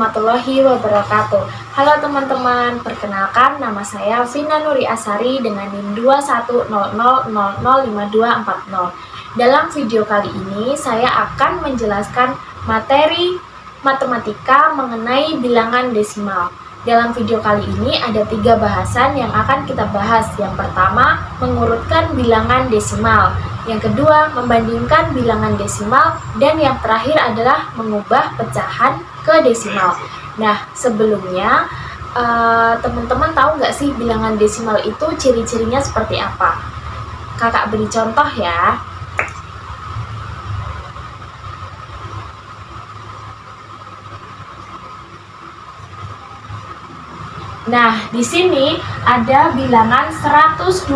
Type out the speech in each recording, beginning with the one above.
warahmatullahi wabarakatuh. Halo teman-teman, perkenalkan nama saya Vina Nuri Asari dengan NIM 2100005240. Dalam video kali ini saya akan menjelaskan materi matematika mengenai bilangan desimal. Dalam video kali ini ada 3 bahasan yang akan kita bahas. Yang pertama, mengurutkan bilangan desimal. Yang kedua, membandingkan bilangan desimal. Dan yang terakhir adalah mengubah pecahan ke desimal. Nah, sebelumnya teman-teman tahu nggak sih bilangan desimal itu ciri-cirinya seperti apa? Kakak beri contoh ya. Nah, di sini ada bilangan 125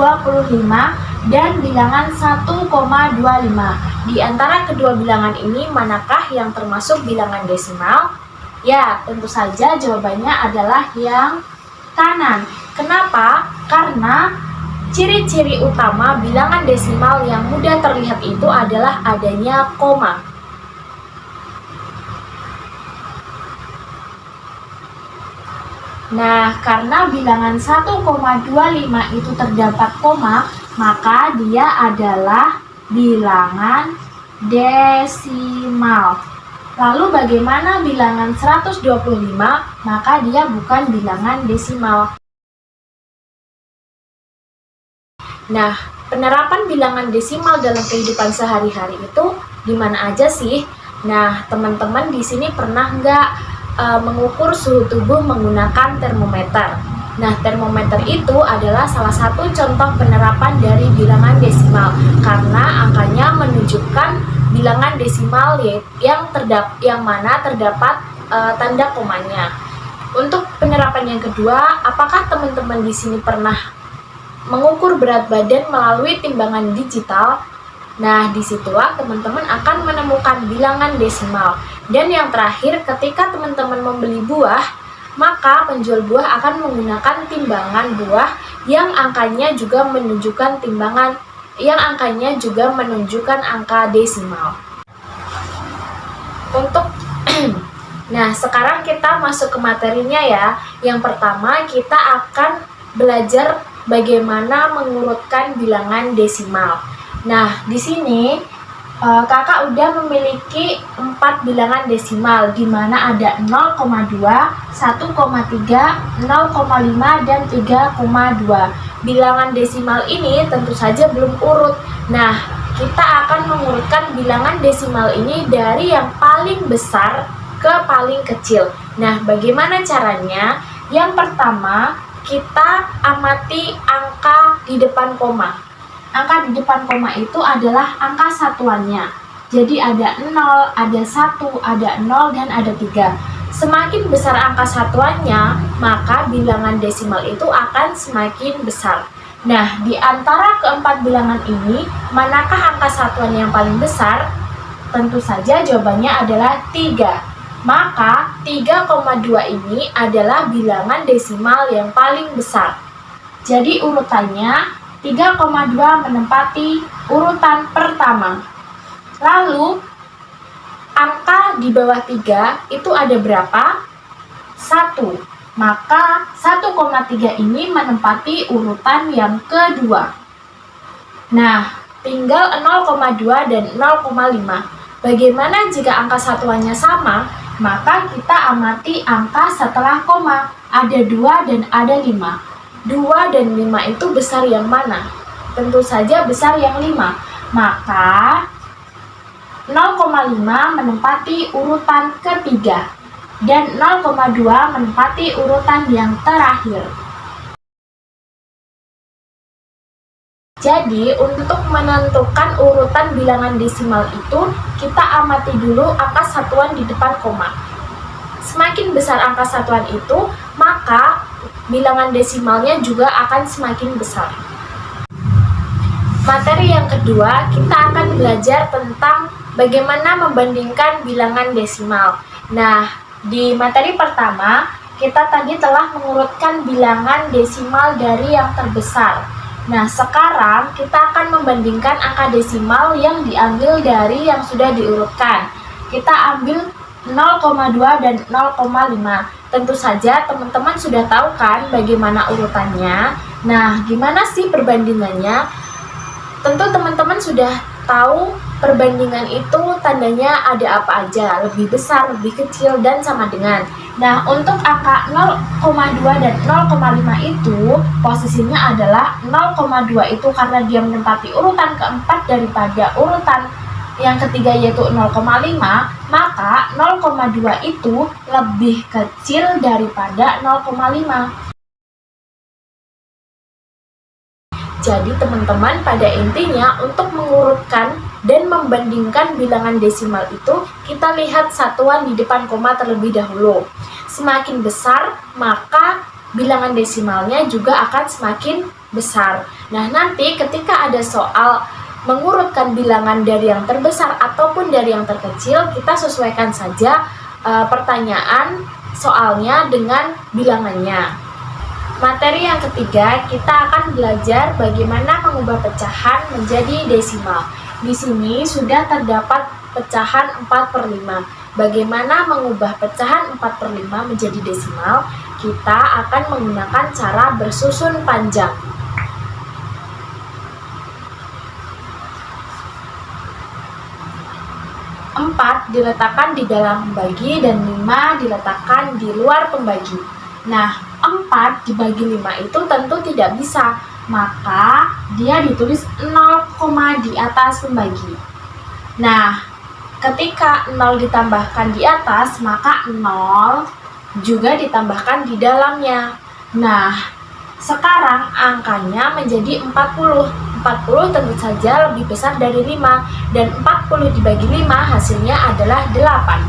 dan bilangan 1,25. Di antara kedua bilangan ini, manakah yang termasuk bilangan desimal? Ya, tentu saja jawabannya adalah yang kanan. Kenapa? Karena ciri-ciri utama bilangan desimal yang mudah terlihat itu adalah adanya koma. Nah, karena bilangan 1,25 itu terdapat koma, maka dia adalah bilangan desimal. Lalu bagaimana bilangan 125? Maka dia bukan bilangan desimal. Nah, penerapan bilangan desimal dalam kehidupan sehari-hari itu di mana aja sih? Nah, teman-teman di sini pernah nggak mengukur suhu tubuh menggunakan termometer? Nah, termometer itu adalah salah satu contoh penerapan dari bilangan desimal karena angkanya menunjukkan bilangan desimal yang mana terdapat tanda komanya. Untuk penerapan yang kedua, apakah teman-teman di sini pernah mengukur berat badan melalui timbangan digital? Nah, disitulah teman-teman akan menemukan bilangan desimal. Dan yang terakhir, ketika teman-teman membeli buah, maka penjual buah akan menggunakan timbangan buah yang angkanya juga menunjukkan angka desimal. Nah, sekarang kita masuk ke materinya ya. Yang pertama, kita akan belajar bagaimana mengurutkan bilangan desimal. Nah, di sini kakak udah memiliki 4 bilangan desimal di mana ada 0,2, 1,3, 0,5 dan 3,2. Bilangan desimal ini tentu saja belum urut. Nah, kita akan mengurutkan bilangan desimal ini dari yang paling besar ke paling kecil. Nah, bagaimana caranya? Yang pertama, kita amati angka di depan koma. Angka di depan koma itu adalah angka satuannya. Jadi ada 0, ada 1, ada 0, dan ada 3. Semakin besar angka satuannya, maka bilangan desimal itu akan semakin besar. Nah, di antara keempat bilangan ini, manakah angka satuan yang paling besar? Tentu saja jawabannya adalah 3. Maka 3,2 ini adalah bilangan desimal yang paling besar. Jadi urutannya 3,2 menempati urutan pertama. Lalu, angka di bawah 3 itu ada berapa? 1. Maka 1,3 ini menempati urutan yang kedua. Nah, tinggal 0,2 dan 0,5. Bagaimana jika angka satuannya sama? Maka kita amati angka setelah koma. Ada 2 dan ada 5. 2 dan 5 itu besar yang mana? Tentu saja besar yang 5. Maka 0,5 menempati urutan ketiga dan 0,2 menempati urutan yang terakhir. Jadi, untuk menentukan urutan bilangan desimal itu, kita amati dulu angka satuan di depan koma. Semakin besar angka satuan itu, maka bilangan desimalnya juga akan semakin besar. Materi yang kedua, kita akan belajar tentang bagaimana membandingkan bilangan desimal. Nah, di materi pertama, kita tadi telah mengurutkan bilangan desimal dari yang terbesar. Nah, sekarang kita akan membandingkan angka desimal yang diambil dari yang sudah diurutkan. Kita ambil 0,2 dan 0,5. Tentu saja teman-teman sudah tahu kan bagaimana urutannya. Nah, gimana sih perbandingannya? Tentu teman-teman sudah tahu perbandingan itu tandanya ada apa aja, lebih besar, lebih kecil, dan sama dengan. Nah, untuk angka 0,2 dan 0,5 itu posisinya adalah 0,2 itu karena dia menempati urutan keempat daripada urutan yang ketiga yaitu 0,5, maka 0,2 itu lebih kecil daripada 0,5. Jadi teman-teman, pada intinya untuk mengurutkan dan membandingkan bilangan desimal itu, kita lihat satuan di depan koma terlebih dahulu. Semakin besar, maka bilangan desimalnya juga akan semakin besar. Nah, nanti ketika ada soal mengurutkan bilangan dari yang terbesar ataupun dari yang terkecil, kita sesuaikan saja pertanyaan soalnya dengan bilangannya. Materi yang ketiga, kita akan belajar bagaimana mengubah pecahan menjadi desimal. Di sini sudah terdapat pecahan 4/5. Bagaimana mengubah pecahan 4/5 menjadi desimal? Kita akan menggunakan cara bersusun panjang. 4 diletakkan di dalam pembagi dan 5 diletakkan di luar pembagi. Nah, 4 dibagi 5 itu tentu tidak bisa, maka dia ditulis 0, di atas pembagi. Nah, ketika 0 ditambahkan di atas, maka 0 juga ditambahkan di dalamnya. Nah, sekarang angkanya menjadi 40. 40 tentu saja lebih besar dari 5, dan 40 dibagi 5 hasilnya adalah 8.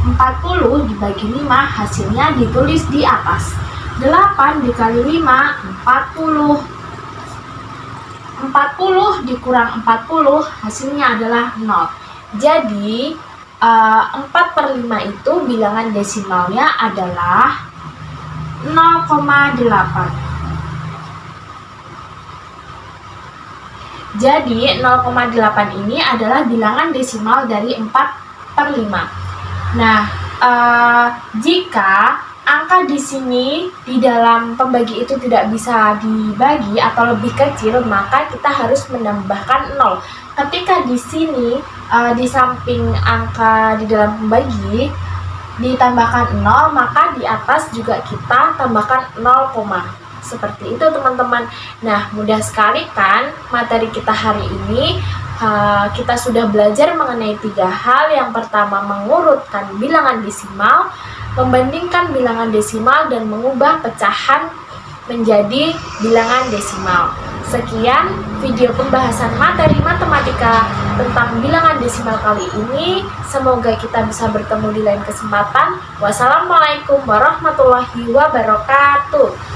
40 dibagi 5 hasilnya ditulis di atas. 8 dikali 5, 40. 40 dikurang 40 hasilnya adalah 0. Jadi 4/5 itu bilangan desimalnya adalah 0,8. Jadi 0,8 ini adalah bilangan desimal dari 4/5. Nah, jika angka di sini di dalam pembagi itu tidak bisa dibagi atau lebih kecil, maka kita harus menambahkan 0. Ketika di sini di samping angka di dalam pembagi ditambahkan 0, maka di atas juga kita tambahkan 0, seperti itu teman-teman. Nah, mudah sekali kan materi kita hari ini. Kita sudah belajar mengenai 3 hal. Yang pertama, mengurutkan bilangan desimal, membandingkan bilangan desimal, dan mengubah pecahan menjadi bilangan desimal. Sekian video pembahasan materi matematika tentang bilangan desimal kali ini. Semoga kita bisa bertemu di lain kesempatan. Wassalamualaikum warahmatullahi wabarakatuh.